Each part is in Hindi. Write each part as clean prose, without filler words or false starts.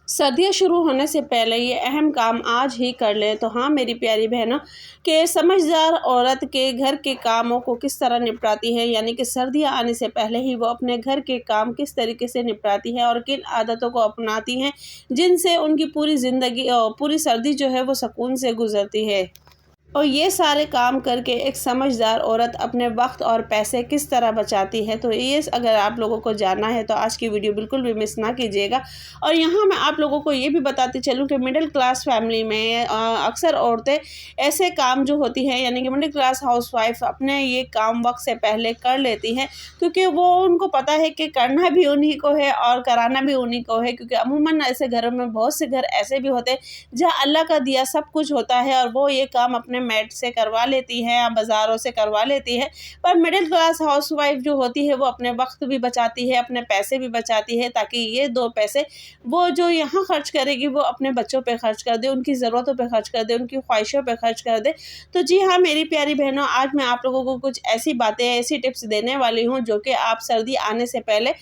सर्दियाँ शुरू होने से पहले ये अहम काम आज ही कर लें। तो हाँ मेरी प्यारी बहनों, कि समझदार औरत के घर के कामों को किस तरह निपटाती है, यानी कि सर्दियाँ आने से पहले ही वो अपने घर के काम किस तरीके से निपटाती है और किन आदतों को अपनाती हैं जिनसे उनकी पूरी ज़िंदगी पूरी सर्दी जो है वो सुकून से गुजरती है। और ये सारे काम करके एक समझदार औरत अपने वक्त और पैसे किस तरह बचाती है, तो ये अगर आप लोगों को जानना है तो आज की वीडियो बिल्कुल भी मिस ना कीजिएगा। और यहाँ मैं आप लोगों को ये भी बताती चलूँ कि मिडिल क्लास फैमिली में अक्सर औरतें ऐसे काम जो होती हैं, यानी कि मिडिल क्लास हाउसवाइफ अपने ये काम वक्त से पहले कर लेती हैं, क्योंकि वो उनको पता है कि करना भी उन्हीं को है और कराना भी उन्हीं को है। क्योंकि अमूमन ऐसे घरों में बहुत से घर ऐसे भी होते हैं जहाँ अल्लाह का दिया सब कुछ होता है और वो ये काम अपने मेड से करवा लेती है या बाज़ारों से करवा लेती है। पर मिडिल क्लास हाउसवाइफ जो होती है वो अपने वक्त भी बचाती है, अपने पैसे भी बचाती है, ताकि ये 2 पैसे वो जो यहाँ खर्च करेगी वो अपने बच्चों पे खर्च कर दे, उनकी ज़रूरतों पे खर्च कर दे, उनकी ख्वाहिशों पे खर्च कर दे। तो जी हाँ मेरी प्यारी बहनों, आज मैं आप लोगों को कुछ ऐसी बातें, ऐसी टिप्स देने वाली हूँ जो कि आप सर्दी आने से पहले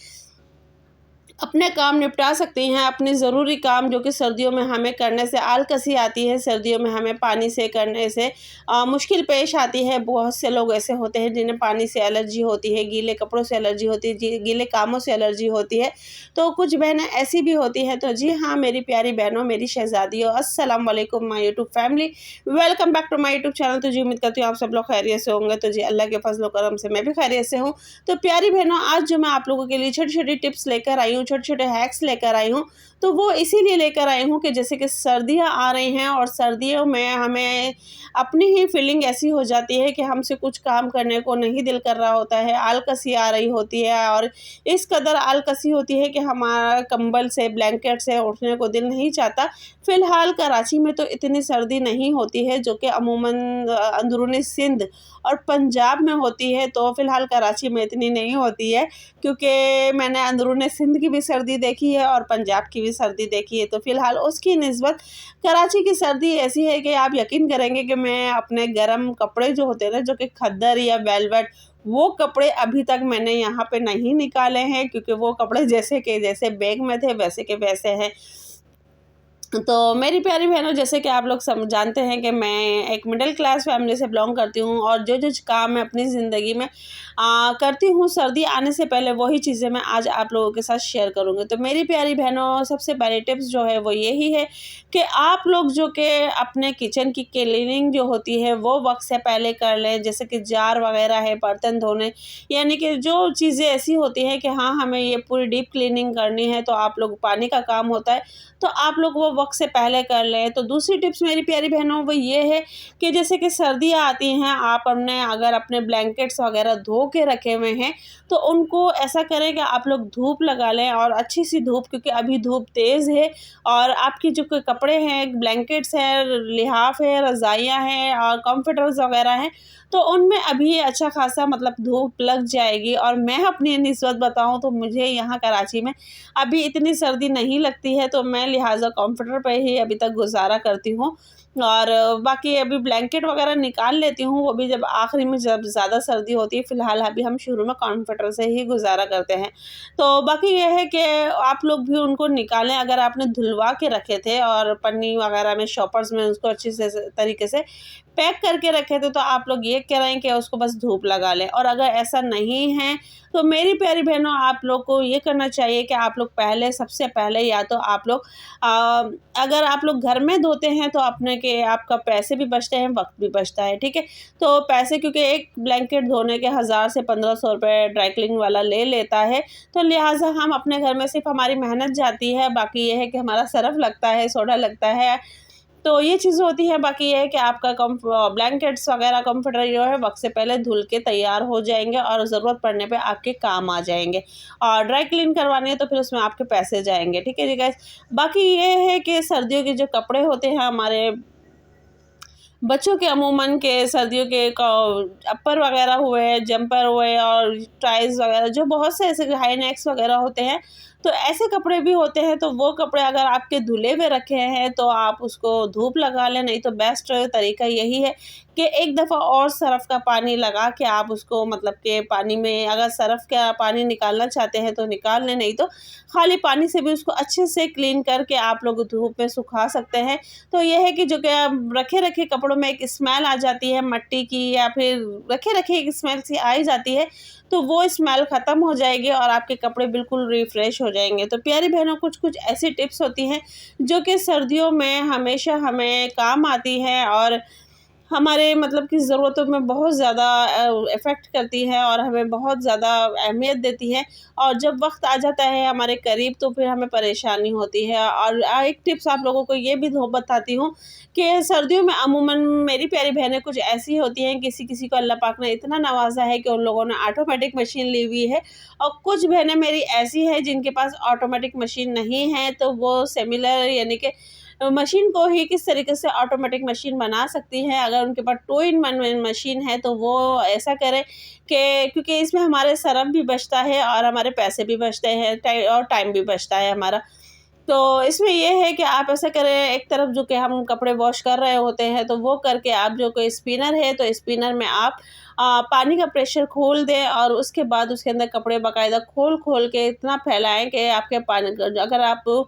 अपने काम निपटा सकती हैं। अपने ज़रूरी काम जो कि सर्दियों में हमें करने से आलकसी आती है, सर्दियों में हमें पानी से करने से मुश्किल पेश आती है। बहुत से लोग ऐसे होते हैं जिन्हें पानी से एलर्जी होती है, गीले कपड़ों से एलर्जी होती है, गीले कामों से एलर्जी होती है। तो कुछ बहनें ऐसी भी होती हैं। तो जी हाँ मेरी प्यारी बहनों, मेरी शहज़ादियों, अस्सलाम वालेकुम my YouTube family, welcome back to my YouTube channel. तो जी उम्मीद करती हूँ आप सब लोग खैरियत से होंगे। तो जी अल्लाह के फजल करम से मैं भी खैरियत से हूँ। तो प्यारी बहनों, आज जो मैं आप लोगों के लिए छोटी-छोटी टिप्स लेकर आई हूँ, छोटे-छोटे हैक्स लेकर आई हूँ, तो वो इसीलिए लेकर आई हूँ कि जैसे कि सर्दियाँ आ रही हैं और सर्दियों में हमें अपनी ही फीलिंग ऐसी हो जाती है कि हमसे कुछ काम करने को नहीं दिल कर रहा होता है, आलकसी आ रही होती है और इस कदर आलकसी होती है कि हमारा कंबल से, ब्लैंकेट से उठने को दिल नहीं चाहता। फ़िलहाल कराची में तो इतनी सर्दी नहीं होती है जो कि अमूमन अंदरूनी सिंध और पंजाब में होती है, तो फ़िलहाल कराची में इतनी नहीं होती है, क्योंकि मैंने अंदरूनी सिंध की भी सर्दी देखी है और पंजाब की भी सर्दी देखी है। तो फ़िलहाल उसकी निस्बत कराची की सर्दी ऐसी है कि आप यकीन करेंगे कि मैं अपने गर्म कपड़े जो होते हैं ना, जो कि खद्दर या वेलवेट, वो कपड़े अभी तक मैंने यहाँ पे नहीं निकाले हैं, क्योंकि वो कपड़े जैसे के जैसे बैग में थे वैसे के वैसे हैं। तो मेरी प्यारी बहनों, जैसे कि आप लोग जानते हैं कि मैं एक मिडिल क्लास फैमिली से बिलोंग करती हूँ और जो काम मैं अपनी ज़िंदगी में करती हूँ सर्दी आने से पहले, वही चीज़ें मैं आज आप लोगों के साथ शेयर करूँगी। तो मेरी प्यारी बहनों, सबसे पहली टिप्स जो है वो यही है कि आप लोग जो कि अपने किचन की क्लीनिंग जो होती है वो वक्त से पहले कर लें। जैसे कि जार वगैरह है, बर्तन धोने, यानी कि जो चीज़ें ऐसी होती हैं कि हाँ हमें ये पूरी डीप क्लीनिंग करनी है, तो आप लोग पानी का काम होता है तो आप लोग वो वक्त से पहले कर लें। तो दूसरी टिप्स मेरी प्यारी बहनों वो ये है कि जैसे कि सर्दियाँ आती हैं, आप अगर अपने ब्लैंकेट्स वगैरह धो के रखे हुए हैं तो उनको ऐसा करें कि आप लोग धूप लगा लें, और अच्छी सी धूप, क्योंकि अभी धूप तेज़ है और आपकी जो कपड़े हैं, ब्लैंकेट्स हैं, लिहाफ है, रज़ाइयाँ हैं और कंफर्टर्स वगैरह हैं, तो उनमें अभी अच्छा खासा मतलब धूप लग जाएगी। और मैं अपनी निस्बत बताऊं तो मुझे यहाँ कराची में अभी इतनी सर्दी नहीं लगती है, तो मैं लिहाजा कंफर्टर पे ही अभी तक गुजारा करती हूँ। और बाकी अभी ब्लैंकेट वगैरह निकाल लेती हूँ, वो भी जब आखिरी में जब ज़्यादा सर्दी होती है। फ़िलहाल अभी हम शुरू में कंफर्टर से ही गुजारा करते हैं। तो बाकी ये है कि आप लोग भी उनको निकालें, अगर आपने धुलवा के रखे थे और पन्नी वगैरह में, शॉपर्स में उसको अच्छी से तरीके से पैक करके रखे थे, तो आप लोग ये करें कि उसको बस धूप लगा लें। और अगर ऐसा नहीं है तो मेरी प्यारी बहनों, आप लोग को ये करना चाहिए कि आप लोग पहले, सबसे पहले या तो आप लोग अगर आप लोग घर में धोते हैं तो अपने के आपका पैसे भी बचते हैं, वक्त भी बचता है, ठीक है। तो पैसे, क्योंकि एक ब्लैंकेट धोने के 1000 से 1500 रुपये ड्राई क्लीनिंग वाला ले लेता है, तो लिहाजा हम अपने घर में सिर्फ हमारी मेहनत जाती है, बाकी ये है कि हमारा सरफ लगता है, सोडा लगता है, तो ये चीज़ होती है। बाकी ये है कि आपका ब्लैंकेट्स वगैरह कंफर्टर जो है वक्त से पहले धुल के तैयार हो जाएंगे और ज़रूरत पड़ने पे आपके काम आ जाएंगे। और ड्राई क्लीन करवानी है तो फिर उसमें आपके पैसे जाएंगे, ठीक है जी गाइस। बाकी ये है कि सर्दियों के जो कपड़े होते हैं हमारे बच्चों के, अमूमन के सर्दियों के अपर वगैरह हुए, जंपर हुए और टाइज वगैरह, जो बहुत से ऐसे हाई नेक्स वगैरह होते हैं, तो ऐसे कपड़े भी होते हैं, तो वो कपड़े अगर आपके धुले हुए रखे हैं तो आप उसको धूप लगा लें, नहीं तो बेस्ट तरीका यही है कि एक दफ़ा और सरफ़ का पानी लगा के आप उसको मतलब के पानी में अगर सरफ़ का पानी निकालना चाहते हैं तो निकाल लें, नहीं तो खाली पानी से भी उसको अच्छे से क्लीन करके आप लोग धूप में सुखा सकते हैं। तो ये है कि जो कि रखे-रखे कपड़ों में एक स्मेल आ जाती है मट्टी की, या फिर रखे-रखे एक स्मेल सी आ ही जाती है, तो वो स्मेल ख़त्म हो जाएगी और आपके कपड़े बिल्कुल रिफ़्रेश हो जाएँगे। तो प्यारी बहनों, कुछ-कुछ ऐसी टिप्स होती हैं जो कि सर्दियों में हमेशा हमें काम आती हैं और हमारे मतलब की ज़रूरतों में बहुत ज़्यादा इफ़ेक्ट करती है और हमें बहुत ज़्यादा अहमियत देती है, और जब वक़्त आ जाता है हमारे करीब तो फिर हमें परेशानी होती है। और एक टिप्स आप लोगों को ये भी दो बताती हूँ कि सर्दियों में अमूमन मेरी प्यारी बहनें कुछ ऐसी होती हैं, किसी-किसी को अल्लाह पाक ने इतना नवाज़ा है कि उन लोगों ने ऑटोमेटिक मशीन ली हुई है, और कुछ बहनें मेरी ऐसी हैं जिनके पास ऑटोमेटिक मशीन नहीं है, तो वो सिमिलर यानी कि मशीन को ही किस तरीके से ऑटोमेटिक मशीन बना सकती हैं। अगर उनके पास टू इन वन मशीन है तो वो ऐसा करें कि क्योंकि इसमें हमारे सरम भी बचता है और हमारे पैसे भी बचते हैं, और टाइम भी बचता है हमारा। तो इसमें ये है कि आप ऐसा करें, एक तरफ जो कि हम कपड़े वॉश कर रहे होते हैं तो वो करके आप जो कोई स्पिनर है तो स्पिनर में आप पानी का प्रेशर खोल दें, और उसके बाद उसके अंदर कपड़े बाकायदा खोल-खोल के इतना फैलाएँ कि आपके पानी अगर आप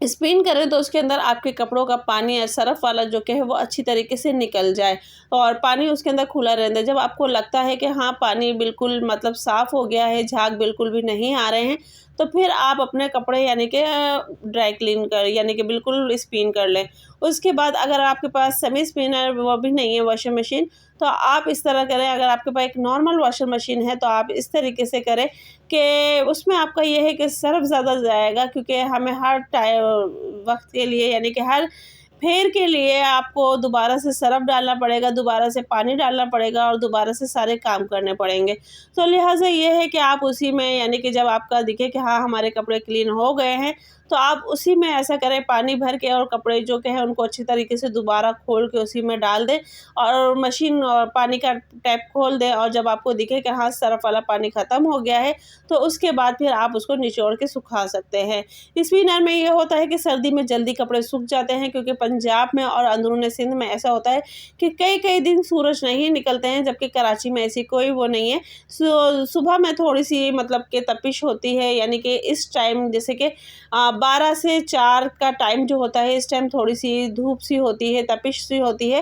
स्पिन करें तो उसके अंदर आपके कपड़ों का पानी या सरफ़ वाला जो कि है वो अच्छी तरीके से निकल जाए, और पानी उसके अंदर खुला रहने दें। जब आपको लगता है कि हाँ, पानी बिल्कुल मतलब साफ़ हो गया है, झाग बिल्कुल भी नहीं आ रहे हैं, तो फिर आप अपने कपड़े यानी कि ड्राई क्लीन कर यानी कि बिल्कुल स्पिन कर लें। उसके बाद अगर आपके पास सेमी स्पिनर वो भी नहीं है वॉशिंग मशीन, तो आप इस तरह करें, अगर आपके पास एक नॉर्मल वॉशिंग मशीन है तो आप इस तरीके से करें कि उसमें आपका ये है कि सर्फ़ ज़्यादा जाएगा, क्योंकि हमें हर वक़्त के लिए यानी कि हर फेर के लिए आपको दोबारा से सरफ़ डालना पड़ेगा, दोबारा से पानी डालना पड़ेगा और दोबारा से सारे काम करने पड़ेंगे। तो लिहाज़ा ये है कि आप उसी में यानी कि जब आपका दिखे कि हाँ, हमारे कपड़े क्लीन हो गए हैं, तो आप उसी में ऐसा करें, पानी भर के और कपड़े जो कि हैं उनको अच्छी तरीके से दोबारा खोल के उसी में डाल दें, और मशीन और पानी का टैप खोल दें, और जब आपको दिखे कि हाँ, सरफ़ वाला पानी ख़त्म हो गया है, तो उसके बाद फिर आप उसको निचोड़ के सुखा सकते हैं। स्पिनर में ये होता है कि सर्दी में जल्दी कपड़े सूख जाते हैं, क्योंकि पंजाब में और अंदरूनी सिंध में ऐसा होता है कि कई-कई दिन सूरज नहीं निकलते हैं, जबकि कराची में ऐसी कोई वो नहीं है। सुबह में थोड़ी-सी मतलब कि तपिश होती है, यानी कि इस टाइम जैसे कि 12 से 4 का टाइम जो होता है, इस टाइम थोड़ी-सी धूप सी होती है, तपिश सी होती है।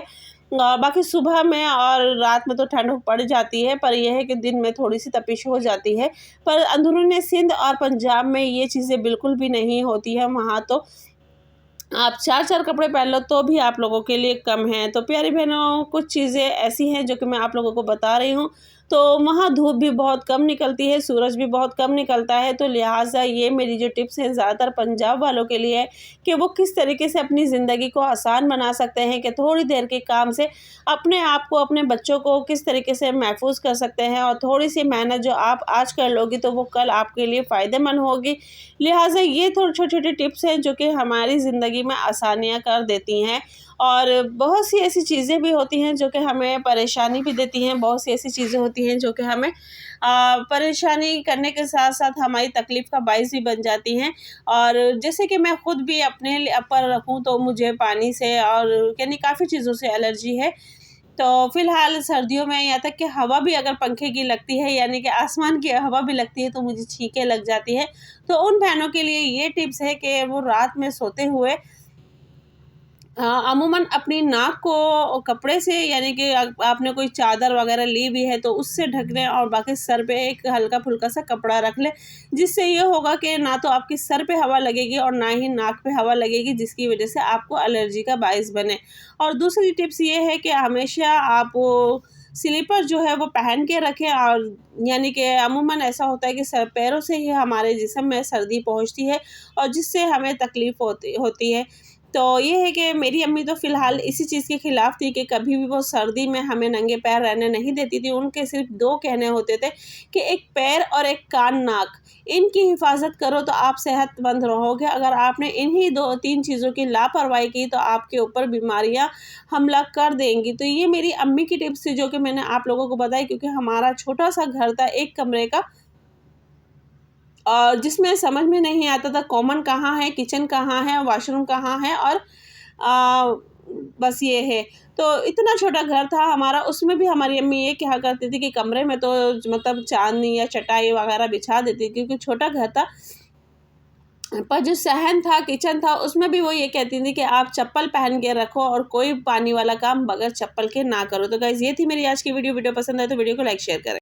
बाकी सुबह में और रात में तो ठंड पड़ जाती है, पर यह है कि दिन में थोड़ी-सी तपिश हो जाती है। पर अंदरूनी सिंध और पंजाब में ये चीज़ें बिल्कुल भी नहीं होती हैं, वहाँ तो आप 4-4 कपड़े पहन लो तो भी आप लोगों के लिए कम है। तो प्यारी बहनों, कुछ चीज़ें ऐसी हैं जो कि मैं आप लोगों को बता रही हूँ। तो वहाँ धूप भी बहुत कम निकलती है, सूरज भी बहुत कम निकलता है, तो लिहाज़ा ये मेरी जो टिप्स हैं ज़्यादातर पंजाब वालों के लिए है कि वो किस तरीके से अपनी ज़िंदगी को आसान बना सकते हैं, कि थोड़ी देर के काम से अपने आप को, अपने बच्चों को किस तरीके से महफूज कर सकते हैं, और थोड़ी-सी मेहनत जो आप आज कर लोगी तो वो कल आपके लिए फ़ायदेमंद होगी। लिहाज़ा ये थोड़ी छोटी-छोटी टिप्स हैं जो कि हमारी ज़िंदगी में आसानियाँ कर देती हैं, और बहुत सी ऐसी चीज़ें भी होती हैं जो कि हमें परेशानी भी देती हैं, बहुत सी ऐसी चीज़ें होती हैं जो कि हमें परेशानी करने के साथ-साथ हमारी तकलीफ़ का बाइस भी बन जाती हैं। और जैसे कि मैं खुद भी अपने पर रखूँ तो मुझे पानी से और यानी काफ़ी चीज़ों से एलर्जी है। तो फ़िलहाल सर्दियों में यहाँ तक कि हवा भी अगर पंखे की लगती है, यानी कि आसमान की हवा भी लगती है, तो मुझे छींकें लग जाती है। तो उन बहनों के लिए ये टिप्स है कि वो रात में सोते हुए अमूमन अपनी नाक को कपड़े से यानी कि आपने कोई चादर वगैरह ली हुई है तो उससे ढक लें, और बाकी सर पे एक हल्का-फुल्का सा कपड़ा रख लें, जिससे ये होगा कि ना तो आपके सर पे हवा लगेगी और ना ही नाक पे हवा लगेगी, जिसकी वजह से आपको एलर्जी का बाइस बने। और दूसरी टिप्स ये है कि हमेशा आप वो स्लीपर जो है वो पहन के रखें, और यानी कि अमूमन ऐसा होता है कि सर पैरों से ही हमारे जिस्म में सर्दी पहुँचती है, और जिससे हमें तकलीफ़ होती है। तो ये है कि मेरी अम्मी तो फ़िलहाल इसी चीज़ के ख़िलाफ़ थी कि कभी भी वो सर्दी में हमें नंगे पैर रहने नहीं देती थी। उनके सिर्फ़ 2 कहने होते थे कि एक पैर और एक कान, नाक, इनकी हिफ़ाज़त करो तो आप सेहतमंद रहोगे। अगर आपने इन्हीं 2-3 चीज़ों की लापरवाही की तो आपके ऊपर बीमारियाँ हमला कर देंगी। तो ये मेरी अम्मी की टिप्स थी जो कि मैंने आप लोगों को बताई, क्योंकि हमारा छोटा-सा घर था 1 कमरे का, और जिसमें समझ में नहीं आता था कॉमन कहाँ है, किचन कहाँ है, वॉशरूम कहाँ है, और बस ये है। तो इतना छोटा घर था हमारा, उसमें भी हमारी अम्मी ये कहा करती थी कि कमरे में तो मतलब चांदनी या चटाई वगैरह बिछा देती, क्योंकि छोटा घर था। पर जो सहन था, किचन था, उसमें भी वो ये कहती थी कि आप चप्पल पहन के रखो और कोई पानी वाला काम बगैर चप्पल के ना करो। तो गाइज़ ये थी मेरी आज की वीडियो पसंद आए तो वीडियो को लाइक शेयर करें।